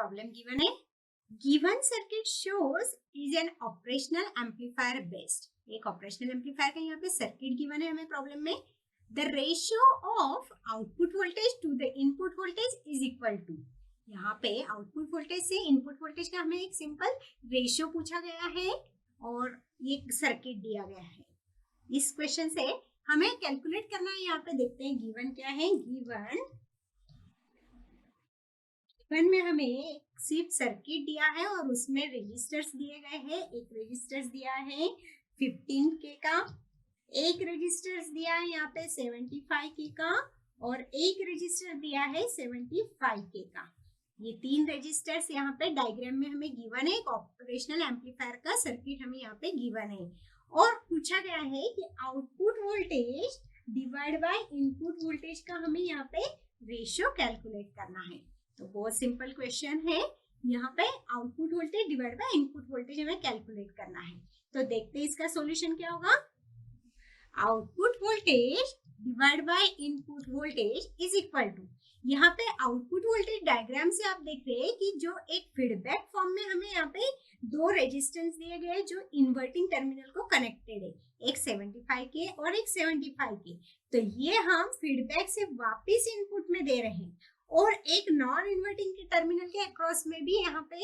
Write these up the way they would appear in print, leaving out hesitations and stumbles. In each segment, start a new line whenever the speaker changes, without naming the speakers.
Problem given है। Given circuit shows is an operational amplifier based. एक operational amplifier का यहाँ पे सर्किट गिवन है हमें प्रॉब्लम में। The ratio of output voltage to the input voltage is equal to. यहाँ पे आउटपुट वोल्टेज से इनपुट वोल्टेज का हमें एक सिंपल रेशियो पूछा गया है और ये सर्किट दिया गया है। इस क्वेश्चन से हमें कैलकुलेट करना है। यहाँ पे देखते हैं गिवन क्या है। गिवन में हमें सिर्फ सर्किट दिया है और उसमें रेजिस्टर्स दिए गए हैं। एक रेजिस्टर्स दिया है 15K का, एक रेजिस्टर्स दिया है यहाँ पे 75K का और एक रेजिस्टर दिया है 75K का। ये तीन रेजिस्टर्स यहाँ पे डायग्राम में हमें गिवन है। एक ऑपरेशनल एम्पलीफायर का सर्किट हमें यहाँ पे गिवन है और पूछा गया है कि output voltage divide by input voltage का हमें यहाँ पे रेशियो कैलकुलेट करना है। तो बहुत सिंपल क्वेश्चन है। यहाँ पे output voltage divide by input voltage हमें कैलकुलेट करना है। तो देखते हैं इसका सॉल्यूशन क्या होगा। Output voltage divide by input voltage is equal to, यहाँ पे आउटपुट वोल्टेज डायग्राम से आप देख रहे हैं कि जो एक फीडबैक फॉर्म में हमें यहाँ पे दो रेजिस्टेंस दिए गए जो इन्वर्टिंग टर्मिनल को कनेक्टेड है, एक 75K और एक 75K। तो ये हम फीडबैक से वापस इनपुट में दे रहे हैं और एक नॉन इन्वर्टिंग के टर्मिनल के अक्रॉस में भी यहाँ पे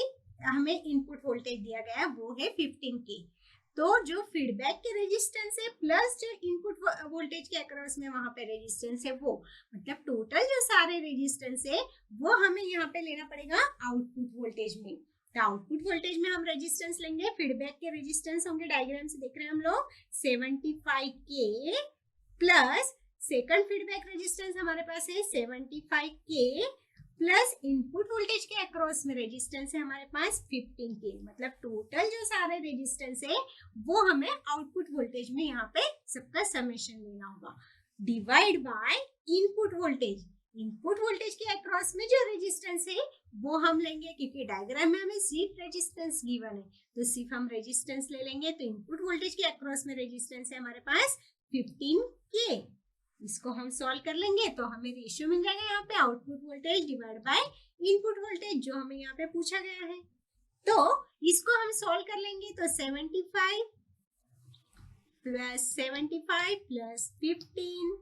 हमें इनपुट वोल्टेज दिया गया है, वो है 15K। तो जो फीडबैक के रेजिस्टेंस है प्लस जो इनपुट वोल्टेज के अक्रॉस में वहां पे रेजिस्टेंस है, वो मतलब टोटल जो सारे रेजिस्टेंस है वो हमें यहाँ पे लेना पड़ेगा आउटपुट वोल्टेज में। तो आउटपुट वोल्टेज में हम रेजिस्टेंस लेंगे, फीडबैक के रेजिस्टेंस होंगे, डायग्राम से देख रहे हैं हम लोग 75K plus second feedback resistance हमारे पास है 75K प्लस इनपुट वोल्टेज के अक्रॉस में रेजिस्टेंस है हमारे पास 15K। मतलब टोटल जो सारे रेजिस्टेंस है वो हमें आउटपुट वोल्टेज में यहाँ पे सबका समेशन लेना होगा divide by input voltage. Input voltage के अक्रॉस में जो रेजिस्टेंस है वो हम लेंगे, क्योंकि डायग्राम में हमें सिर्फ रेजिस्टेंस गिवन है तो सिर्फ हम रेजिस्टेंस ले लेंगे। तो इनपुट वोल्टेज के अक्रॉस में रेजिस्टेंस है हमारे पास 15K। इसको हम सॉल्व कर लेंगे तो हमें रेशियो मिल जाएगा यहाँ पे output voltage divide by input voltage जो हमें यहाँ पे पूछा गया है। तो इसको हम सॉल्व कर लेंगे तो 75 प्लस 15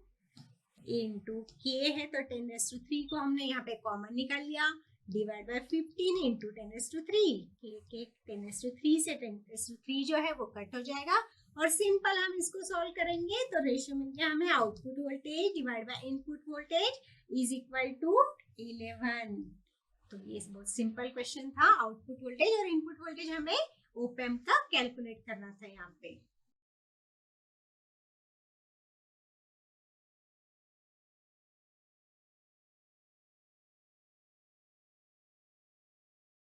इंटू K है तो 10⁻³ को हमने यहाँ पे कॉमन निकाल लिया डिवाइड बाय 15 इंटू 10⁻³ के 10⁻³ से 10⁻³ जो है वो कट हो जाएगा और सिंपल हम इसको सॉल्व करेंगे तो रेशियो मिल गया हमें output voltage divide by input voltage is equal to 11। तो ये बहुत सिंपल क्वेश्चन था। आउटपुट वोल्टेज और इनपुट वोल्टेज हमें ऑप एम्प का कैलकुलेट करना था यहाँ पे।